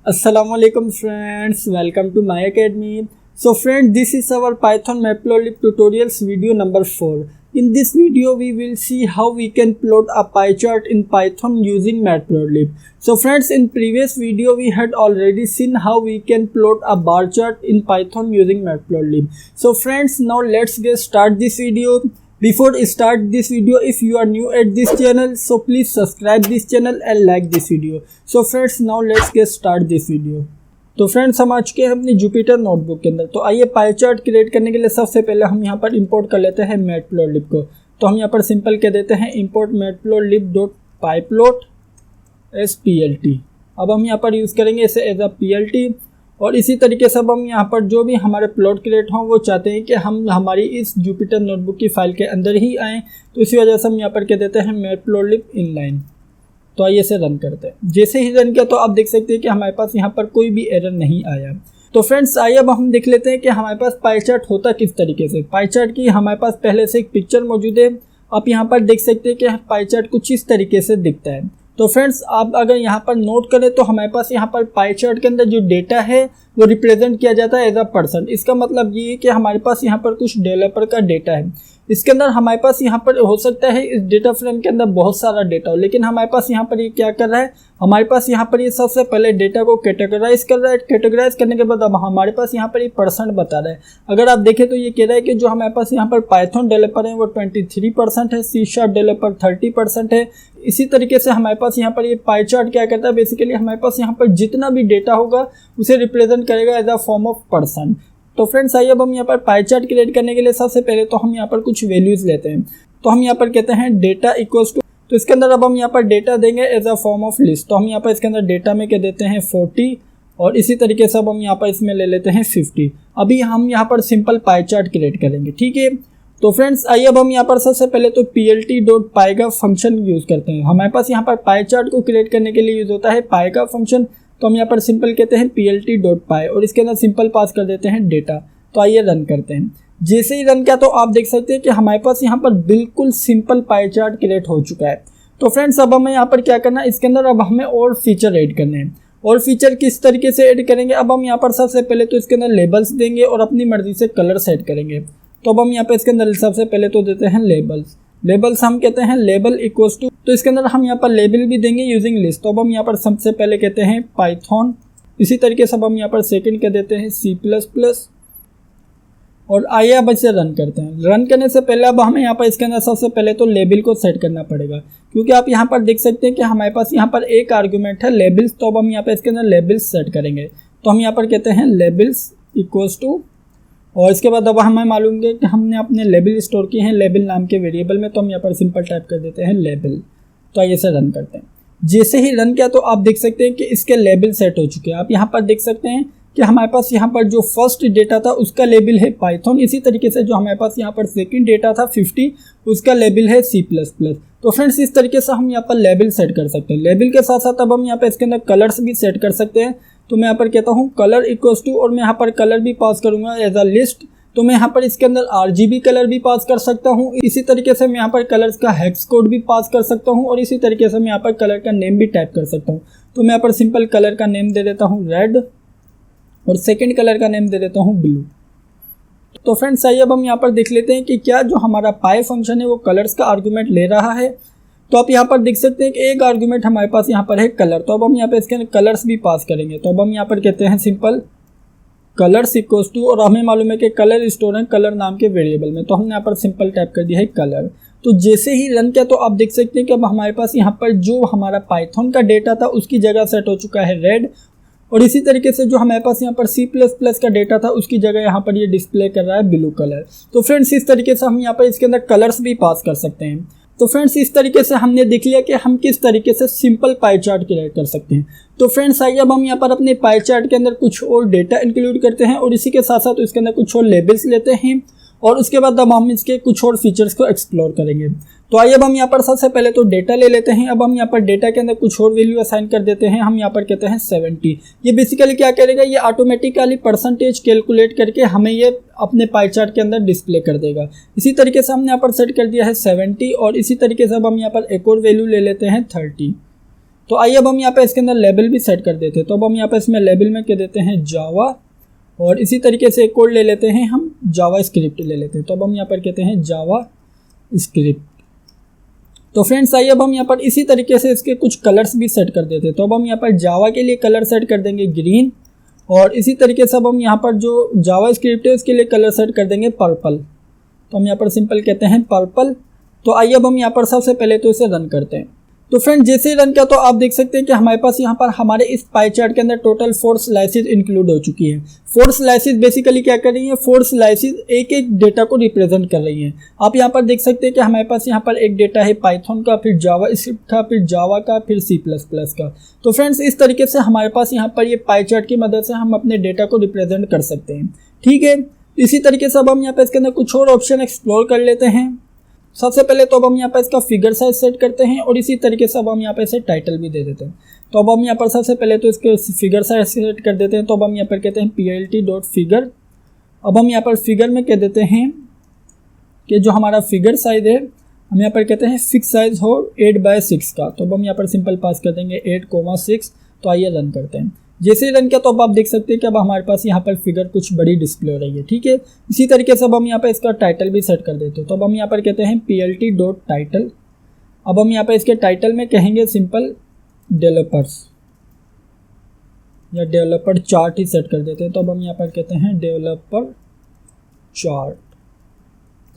Assalamualaikum friends, welcome to my academy. So friends, this is our Python Matplotlib tutorials video number 4. In this video we will see how we can plot a pie chart in Python using Matplotlib. So friends, in previous video we had already seen how we can plot a bar chart in Python using Matplotlib. So friends, now let's get start this video. Before I start this video, if you are new at this channel, so please subscribe this channel and like this video. So friends, now let's get start this video. तो friends, हम आ चुके हैं अपनी Jupyter notebook के अंदर। तो आइए pie chart create करने के लिए सबसे पहले हम यहाँ पर इंपोर्ट कर लेते हैं मैटप्लॉटलिब को। तो हम यहाँ पर सिंपल कह देते हैं import matplotlib dot pyplot S PLT। अब हम यहाँ पर यूज़ करेंगे इसे एज अ PLT। और इसी तरीके से अब हम यहाँ पर जो भी हमारे प्लॉट क्रिएट हों वो चाहते हैं कि हम हमारी इस जुपिटर नोटबुक की फाइल के अंदर ही आएँ। तो इसी वजह से हम यहाँ पर कह देते हैं मैटप्लॉटलिब इनलाइन। तो आइए इसे रन करते हैं। जैसे ही रन किया तो आप देख सकते हैं कि हमारे पास यहाँ पर कोई भी एरर नहीं आया। तो फ्रेंड्स, आइए अब हम देख लेते हैं कि हमारे पास पाई चार्ट होता किस तरीके से। पाई चार्ट की हमारे पास पहले से एक पिक्चर मौजूद है। आप यहाँ पर देख सकते हैं कि पाई चार्ट कुछ इस तरीके से दिखता है। तो फ्रेंड्स, आप अगर यहाँ पर नोट करें तो हमारे पास यहाँ पर पाई चार्ट के अंदर जो डेटा है वो रिप्रेजेंट किया जाता है एज अ पर्सन। इसका मतलब ये है कि हमारे पास यहाँ पर कुछ डेवलपर का डेटा है। इसके अंदर हमारे पास यहाँ पर हो सकता है इस डेटा फ्रेम के अंदर बहुत सारा डेटा हो, लेकिन हमारे पास यहाँ पर ये क्या कर रहा है, हमारे पास यहाँ पर ये सबसे पहले डेटा को कैटेगराइज कर रहा है। कैटेगराइज करने के बाद अब हमारे पास यहाँ पर ये परसेंट बता रहा है। अगर आप देखें तो ये कह रहा है कि जो हमारे पास यहाँ पर पाइथन डेवलपर है वो 23% है, C# डेवलपर 30% है। इसी तरीके से हमारे पास यहाँ पर ये पाई चार्ट क्या करता है, बेसिकली हमारे पास यहाँ पर जितना भी डेटा होगा उसे रिप्रेजेंट करेगा as a form of person. तो फ्रेंड्स, आइए अब हम यहाँ पर पाई चार्ट क्रिएट करने के लिए सबसे पहले तो हम यहाँ पर कुछ वैल्यूज लेते हैं। तो हम यहाँ पर कहते हैं डेटा इक्वल्स टू, तो इसके अंदर अब हम यहाँ पर डेटा देंगे as a form of list. तो हम यहाँ पर इसके अंदर डेटा में कह देते हैं 40 और इसी तरीके से अब हम यहाँ पर इसमें ले लेते हैं 50। अभी हम यहाँ पर सिंपल पाई चार्ट क्रिएट करेंगे, ठीक है। तो फ्रेंड्स, आइए अब हम यहाँ पर सबसे पहले तो PLT.py का फंक्शन यूज़ करते हैं। हमारे पास यहाँ पर पाई चार्ट को क्रिएट करने के लिए यूज़ होता है पाई का फंक्शन। तो हम यहाँ पर सिंपल कहते हैं PLT.py और इसके अंदर सिंपल पास कर देते हैं डेटा। तो आइए रन करते हैं। जैसे ही रन किया तो आप देख सकते हैं कि हमारे पास यहाँ पर बिल्कुल सिंपल पाई चार्ट क्रिएट हो चुका है। तो फ्रेंड्स, अब हमें यहाँ पर क्या करना है, इसके अंदर अब हमें और फीचर ऐड करने हैं। और फीचर किस तरीके से ऐड करेंगे, अब हम यहाँ पर सबसे पहले तो इसके अंदर लेबल्स देंगे और अपनी मर्जी से कलर सेट करेंगे। तो अब हम यहाँ पर इसके अंदर सबसे पहले तो देते हैं लेबल्स हम कहते हैं लेबल इक्वल्स टू, तो इसके अंदर हम यहाँ पर लेबल भी देंगे यूजिंग लिस्ट। तो अब हम यहाँ पर सबसे पहले कहते हैं पाइथन। इसी तरीके से अब हम यहाँ पर सेकंड कह देते हैं C++। और आइए अब इसे रन करते हैं। रन करने से पहले अब हमें यहाँ पर इसके अंदर सबसे पहले तो लेबल को सेट करना पड़ेगा, क्योंकि आप यहाँ पर देख सकते हैं कि हमारे पास यहाँ पर एक आर्गुमेंट है लेबल्स। तो अब हम यहाँ पर इसके अंदर लेबल्स सेट करेंगे। तो हम यहाँ पर कहते हैं लेबल्स इक्वल्स टू, और इसके बाद अब हमें मालूम है कि हमने अपने लेबल स्टोर किए हैं लेबल नाम के वेरिएबल में। तो हम यहाँ पर सिंपल टाइप कर देते हैं लेबल। तो आइए इसे रन करते हैं। जैसे ही रन किया तो आप देख सकते हैं कि इसके लेबल सेट हो चुके हैं। आप यहाँ पर देख सकते हैं कि हमारे पास यहाँ पर जो फर्स्ट डेटा था उसका लेबल है पाइथन। इसी तरीके से जो हमारे पास यहाँ पर सेकंड डेटा था 50, उसका लेबल है C++। तो फ्रेंड्स, इस तरीके से हम यहाँ पर लेबल सेट कर सकते हैं। लेबल के साथ साथ अब हम यहाँ पर इसके अंदर कलर्स भी सेट कर सकते हैं। तो मैं यहाँ पर कहता हूँ कलर इक्वल्स टू, और मैं यहाँ पर कलर भी पास करूँगा एज अ लिस्ट। तो मैं यहाँ पर इसके अंदर RGB कलर भी पास कर सकता हूँ। इसी तरीके से मैं यहाँ पर कलर्स का हेक्स कोड भी पास कर सकता हूँ, और इसी तरीके से मैं यहाँ पर कलर का नेम भी टाइप कर सकता हूँ। तो मैं यहाँ पर सिंपल कलर का नेम दे देता हूँ रेड और सेकंड कलर का नेम दे देता हूँ ब्लू। तो फ्रेंड्स, आइए अब हम यहाँ पर देख लेते हैं कि क्या जो हमारा पाई फंक्शन है वो कलर्स का आर्गूमेंट ले रहा है। तो आप यहाँ पर देख सकते हैं कि एक आर्गूमेंट हमारे पास यहाँ पर है कलर। तो अब हम यहाँ पर इसके अंदर कलर्स भी पास करेंगे। तो अब हम यहाँ पर कहते हैं सिंपल कलर्स इक्वल्स टू, और हमें मालूम है कि कलर स्टोर है कलर नाम के वेरिएबल में। तो हमने यहाँ पर सिंपल टाइप कर दिया है कलर। तो जैसे ही रन किया तो आप देख सकते हैं कि अब हमारे पास यहाँ पर जो हमारा पाइथन का डेटा था उसकी जगह सेट हो चुका है रेड, और इसी तरीके से जो हमारे पास यहाँ पर C++ का डेटा था उसकी जगह यहाँ पर ये डिस्प्ले कर रहा है ब्लू कलर। तो फ्रेंड्स, इस तरीके से हम यहाँ पर इसके अंदर कलर्स भी पास कर सकते हैं। तो फ्रेंड्स, इस तरीके से हमने देख लिया कि हम किस तरीके से सिंपल पाई चार्ट क्रिएट कर सकते हैं। तो फ्रेंड्स, आइए अब हम यहाँ पर अपने पाई चार्ट के अंदर कुछ और डेटा इंक्लूड करते हैं, और इसी के साथ साथ इसके अंदर कुछ और लेबल्स लेते हैं, और उसके बाद अब हम इसके कुछ और फीचर्स को एक्सप्लोर करेंगे। तो आइए अब हम यहाँ पर सबसे पहले तो डेटा ले लेते हैं। अब हम यहाँ पर डेटा के अंदर कुछ और वैल्यू असाइन कर देते हैं। हम यहाँ पर कहते हैं 70। ये बेसिकली क्या करेगा, ये ऑटोमेटिकली परसेंटेज कैलकुलेट करके हमें ये अपने पाई चार्ट के अंदर डिस्प्ले कर देगा। इसी तरीके से हमने यहाँ पर सेट कर दिया है 70, और इसी तरीके से अब हम यहाँ पर एक और वैल्यू ले लेते हैं 30। तो आइए अब हम यहाँ पे इसके अंदर लेबल भी सेट कर देते हैं। तो अब हम यहाँ पे इसमें लेबल में कह देते हैं जावा, और इसी तरीके से एक कोड ले लेते हैं, हम जावा स्क्रिप्ट ले लेते हैं। तो अब हम यहाँ पर कहते हैं जावा स्क्रिप्ट। तो फ्रेंड्स आइए अब हम यहाँ पर इसी तरीके से इसके कुछ कलर्स भी सेट कर देते हैं। तो अब हम यहाँ पर जावा के लिए कलर सेट कर देंगे ग्रीन, और इसी तरीके से अब हम यहाँ पर जो जावा स्क्रिप्ट है उसके लिए कलर सेट कर देंगे पर्पल। तो हम यहाँ पर सिंपल कहते हैं पर्पल। तो आइए अब हम यहाँ पर सबसे पहले तो इसे रन करते हैं। तो फ्रेंड जैसे ही रन किया तो आप देख सकते हैं कि हमारे पास यहाँ पर हमारे इस पाई चार्ट के अंदर टोटल 4 स्लाइसेस इंक्लूड हो चुकी है। 4 स्लाइसेस बेसिकली क्या कर रही है, 4 स्लाइसेस एक एक डेटा को रिप्रेजेंट कर रही हैं। आप यहाँ पर देख सकते हैं कि हमारे पास यहाँ पर एक डेटा है पाइथन का, फिर जावा स्क्रिप्ट का, फिर जावा का, फिर C++ का। तो फ्रेंड्स इस तरीके से हमारे पास यहाँ पर ये पाई चार्ट की मदद से हम अपने डेटा को रिप्रेजेंट कर सकते हैं। ठीक है, इसी तरीके से अब हम यहाँ पर इसके अंदर कुछ और ऑप्शन एक्सप्लोर कर लेते हैं। सबसे पहले तो अब हम यहाँ पर इसका फिगर साइज सेट करते हैं, और इसी तरीके से अब हम यहाँ पर इसे टाइटल भी दे देते हैं। तो अब हम यहाँ पर सबसे पहले तो इसके फिगर साइज सेट कर देते हैं। तो अब हम यहाँ पर कहते हैं plt.figure। अब हम यहाँ पर फिगर में कह देते हैं कि जो हमारा फिगर साइज है हम यहाँ पर कहते हैं फिक्स साइज हो 8/6 का। तो अब हम यहाँ पर सिंपल पास कर देंगे 8,6। तो आइए रन करते हैं। जैसे ही रन किया तो अब आप देख सकते हैं कि अब हमारे पास यहाँ पर फिगर कुछ बड़ी डिस्प्ले हो रही है। ठीक है, इसी तरीके से अब हम यहाँ पर इसका टाइटल भी सेट कर देते हैं। तो अब हम यहाँ पर कहते हैं plt.title। अब हम यहाँ पर इसके टाइटल में कहेंगे सिंपल डेवलपर्स या डेवलपर चार्ट ही सेट कर देते हैं। तो अब हम यहाँ पर कहते हैं डेवलपर चार्ट।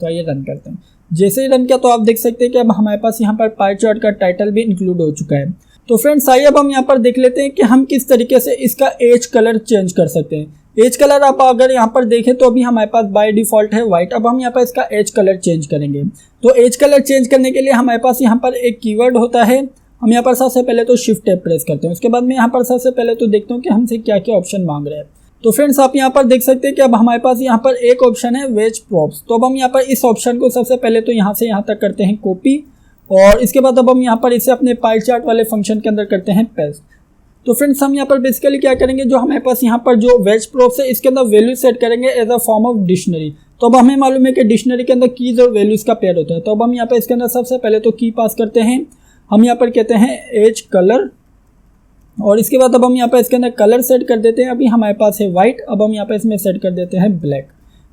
तो आइए रन करते हैं। जैसे ही रन किया तो आप देख सकते हैं कि अब हमारे पास यहाँ पर पाई चार्ट का टाइटल भी इंक्लूड हो चुका है। तो फ्रेंड्स आइए अब हम यहाँ पर देख लेते हैं कि हम किस तरीके से इसका एज कलर चेंज कर सकते हैं। एज कलर आप अगर यहाँ पर देखें तो अभी हमारे पास बाय डिफ़ॉल्ट है वाइट। अब हम यहाँ पर इसका एज कलर चेंज करेंगे। तो एज कलर चेंज करने के लिए हमारे पास यहाँ पर एक कीवर्ड होता है। हम यहाँ पर सबसे पहले तो शिफ्ट टैब प्रेस करते हैं। उसके बाद में यहाँ पर सबसे पहले तो देखता हूँ कि हमसे क्या क्या ऑप्शन मांग रहे हैं। तो फ्रेंड्स आप यहाँ पर देख सकते हैं कि अब हमारे पास यहाँ पर एक ऑप्शन है वेज प्रॉप्स। तो अब हम यहाँ पर इस ऑप्शन को सबसे पहले तो यहाँ से यहाँ तक करते हैं कॉपी, और इसके बाद अब हम यहाँ पर इसे अपने पाई चार्ट वाले फंक्शन के अंदर करते हैं पेस्ट। तो फ्रेंड्स हम यहाँ पर बेसिकली क्या करेंगे, जो हमारे पास यहाँ पर जो वेज प्रॉप्स है इसके अंदर वैल्यू सेट करेंगे as a form of dictionary. तो अब हमें मालूम है कि डिक्शनरी के अंदर कीज और वैल्यूज का पेयर होता है। तो अब हम यहाँ पर इसके अंदर सबसे पहले तो की पास करते हैं। हम यहाँ पर कहते हैं एज कलर, और इसके बाद अब हम यहाँ पर इसके अंदर कलर सेट कर देते हैं। अभी हमारे पास है वाइट, अब हम यहाँ पर इसमें सेट कर देते हैं ब्लैक।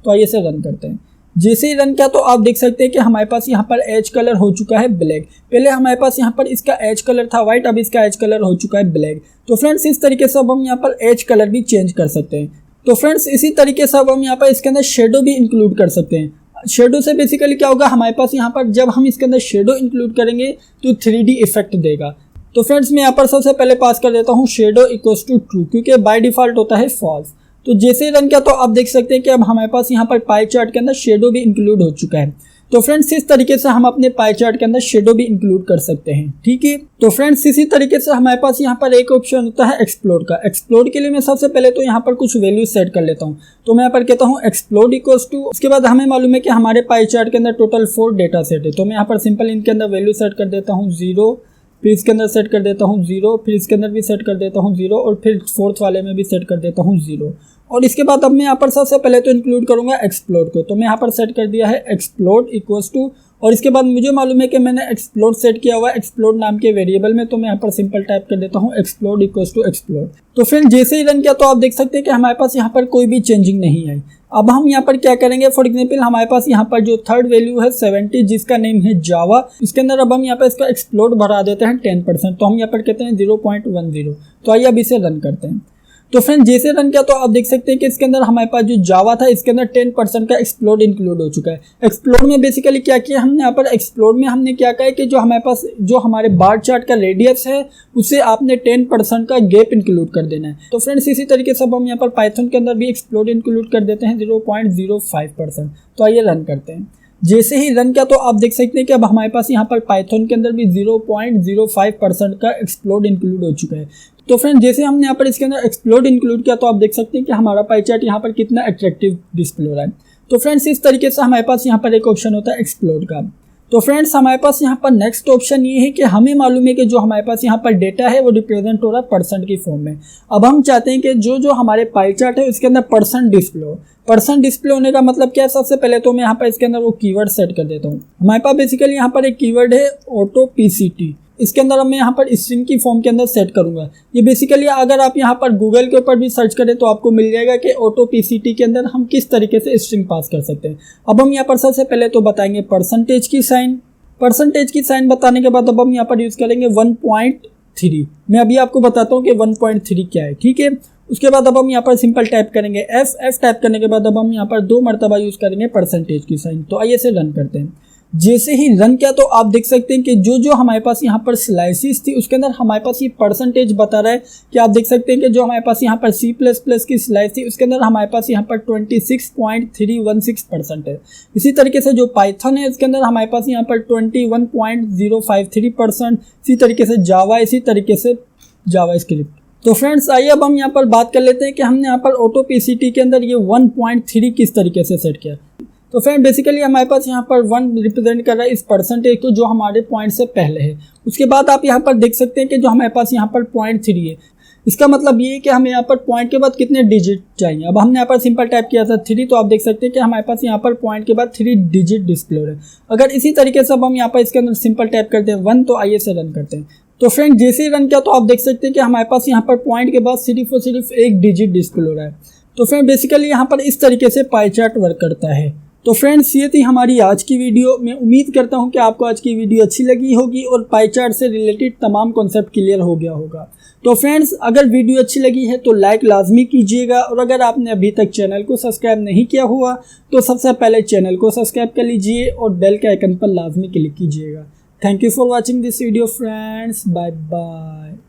तो आइए इसे रन करते हैं। जैसे ही रन किया तो आप देख सकते हैं कि हमारे पास यहाँ पर एज कलर हो चुका है ब्लैक। पहले हमारे पास यहाँ पर इसका एज कलर था वाइट, अब इसका एज कलर हो चुका है ब्लैक। तो फ्रेंड्स इस तरीके से अब हम यहाँ पर एज कलर भी चेंज कर सकते हैं। तो फ्रेंड्स इसी तरीके से अब हम यहाँ पर इसके अंदर शेडो भी इंक्लूड कर सकते हैं। शेडो से बेसिकली क्या होगा, हमारे पास यहाँ पर जब हम इसके अंदर शेडो इंक्लूड करेंगे तो 3D इफेक्ट देगा। तो फ्रेंड्स मैं यहाँ पर सबसे पहले पास कर देता हूँ शेडो इक्वल्स टू ट्रू, क्योंकि बाय डिफॉल्ट होता है फॉल्स। तो जैसे ही रन किया तो आप देख सकते हैं कि अब हमारे पास यहाँ पर पाई चार्ट के अंदर शेडो भी इंक्लूड हो चुका है। तो फ्रेंड्स इस तरीके से हम अपने पाई चार्ट के अंदर शेडो भी इंक्लूड कर सकते हैं। ठीक है, तो फ्रेंड्स इसी तरीके से हमारे पास यहाँ पर एक ऑप्शन होता है एक्सप्लोड का। एक्सप्लोड के लिए मैं सबसे पहले तो यहाँ पर कुछ वैल्यू सेट कर लेता हूँ। तो मैं यहाँ पर कहता हूँ एक्सप्लोड इक्वल्स टू, उसके बाद हमें मालूम है कि हमारे पाई चार्ट के अंदर टोटल 4 डेटा सेट है। तो मैं यहाँ पर सिंपल इनके अंदर वैल्यू सेट कर देता हूँ 0, फिर इसके अंदर सेट कर देता हूँ 0, फिर इसके अंदर भी सेट कर देता हूँ 0, और फिर 4th वाले में भी सेट कर देता हूँ 0। और इसके बाद अब मैं यहाँ पर सबसे पहले तो इंक्लूड करूँगा एक्सप्लोड को। तो मैं यहाँ पर सेट कर दिया है एक्सप्लोड इक्वल्स टू, और इसके बाद मुझे मालूम है कि मैंने एक्सप्लोड सेट किया हुआ है एक्सप्लोड नाम के वेरिएबल में। तो मैं यहाँ पर सिंपल टाइप कर देता हूँ एक्सप्लोड इक्वल्स टू एक्सप्लोड। तो फिर जैसे ही रन किया तो आप देख सकते हैं कि हमारे पास यहाँ पर कोई भी चेंजिंग नहीं आई। अब हम यहाँ पर क्या करेंगे, फॉर एग्जाम्पल हमारे पास यहाँ पर जो थर्ड वैल्यू है 70 जिसका नेम है जावा, इसके अंदर अब हम यहाँ पर इसका एक्सप्लोड बढ़ा देते हैं 10%। तो हम यहाँ पर कहते हैं 0.10। तो आइए अब इसे रन करते हैं। तो फ्रेंड जैसे रन किया तो आप देख सकते हैं कि इसके अंदर हमारे पास जो जावा था इसके अंदर 10% का एक्सप्लोड इंक्लूड हो चुका है। एक्सप्लोड में बेसिकली क्या किया हमने, यहाँ पर एक्सप्लोड में हमने क्या कहा है कि जो हमारे पास जो हमारे बार चार्ट का रेडियस है उसे आपने 10% का गैप इंक्लूड कर देना है। तो फ्रेंड्स इसी तरीके से अब हम यहाँ पर पाइथन के अंदर भी एक्सप्लोड इंक्लूड कर देते हैं 0.05%। तो आइए रन करते हैं। जैसे ही रन किया तो आप देख सकते हैं कि अब हमारे पास यहाँ पर पाइथन के अंदर भी 0.05% का एक्सप्लोड इंक्लूड हो चुका है। तो फ्रेंड जैसे हमने यहाँ पर इसके अंदर एक्सप्लोड इंक्लूड किया तो आप देख सकते हैं कि हमारा पाई चार्ट यहाँ पर कितना अट्रैक्टिव डिस्प्ले हो रहा है। तो फ्रेंड्स इस तरीके से हमारे पास यहाँ पर एक ऑप्शन होता है एक्सप्लोड का। तो फ्रेंड्स हमारे पास यहाँ पर नेक्स्ट ऑप्शन ये है कि हमें मालूम है कि जो हमारे पास यहाँ पर डेटा है वो रिप्रेजेंट हो रहा है परसेंट की फॉर्म में। अब हम चाहते हैं कि जो हमारे पाई चार्ट है उसके अंदर परसेंट डिस्प्ले हो। परसेंट डिस्प्ले होने का मतलब क्या है, सबसे पहले तो मैं यहाँ पर इसके अंदर वो कीवर्ड सेट कर देता हूँ। हमारे पास बेसिकली यहाँ पर एक कीवर्ड है ऑटो पीसीटी। इसके अंदर मैं यहाँ पर स्ट्रिंग की फॉर्म के अंदर सेट करूँगा। ये बेसिकली अगर आप यहाँ पर गूगल के ऊपर भी सर्च करें तो आपको मिल जाएगा कि ऑटो पीसीटी के अंदर हम किस तरीके से स्ट्रिंग पास कर सकते हैं। अब हम यहाँ पर सबसे पहले तो बताएंगे परसेंटेज की साइन। परसेंटेज की साइन बताने के बाद अब हम यहाँ पर यूज़ करेंगे 1.3। मैं अभी आपको बताता हूँ कि 1.3 क्या है, ठीक है। उसके बाद अब हम यहाँ पर सिंपल टाइप करेंगे एफ टाइप करने के बाद अब हम यहाँ पर 2 मरतबा यूज़ करेंगे परसेंटेज की साइन। तो आइए से रन करते हैं। जैसे ही रन किया तो आप देख सकते हैं कि जो हमारे पास यहाँ पर स्लाइसिस थी उसके अंदर हमारे पास ये परसेंटेज बता रहा है कि आप देख सकते हैं कि जो हमारे पास यहाँ पर C++ की स्लाइस थी उसके अंदर हमारे पास यहाँ पर 26.316% है। इसी तरीके से जो पाइथन है इसके अंदर हमारे पास यहाँ पर 21.053%। इसी तरीके से जावा, इसी तरीके से जावा स्क्रिप्ट। तो फ्रेंड्स आइए अब हम यहाँ पर बात कर लेते हैं कि हमने यहाँ पर ऑटो पीसीटी के अंदर ये 1.3 किस तरीके से सेट किया। तो फ्रेंड बेसिकली हमारे पास यहाँ पर 1 रिप्रेजेंट कर रहा है इस परसेंटेज को जो हमारे पॉइंट से पहले है। उसके बाद आप यहाँ पर देख सकते हैं कि जो हमारे पास यहाँ पर 0.3 है, इसका मतलब ये है कि हमें यहाँ पर पॉइंट के बाद कितने डिजिट चाहिए। अब हमने यहाँ पर सिंपल टाइप किया था 3, तो आप देख सकते हैं कि हमारे पास यहाँ पर पॉइंट के बाद 3 डिजिट डिस्प्ले हो रहे हैं। अगर इसी तरीके से अब हम यहाँ पर इसके अंदर सिंपल टाइप करते हैं 1, तो आइए से रन करते हैं। तो फ्रेंड जैसे ही रन किया तो आप देख सकते हैं कि हमारे पास यहाँ पर पॉइंट के बाद सिर्फ और सिर्फ 1 डिजिट डिस्प्ले हो रहा है। तो फ्रेंड बेसिकली यहाँ पर इस तरीके से पाई चार्ट वर्क करता है। तो फ्रेंड्स ये थी हमारी आज की वीडियो। मैं उम्मीद करता हूँ कि आपको आज की वीडियो अच्छी लगी होगी और पाई चार्ट से रिलेटेड तमाम कॉन्सेप्ट क्लियर हो गया होगा। तो फ्रेंड्स अगर वीडियो अच्छी लगी है तो लाइक लाजमी कीजिएगा, और अगर आपने अभी तक चैनल को सब्सक्राइब नहीं किया हुआ तो सबसे पहले चैनल को सब्सक्राइब कर लीजिए और बेल के आइकन पर लाजमी क्लिक कीजिएगा। Thank you for watching this video friends, bye bye.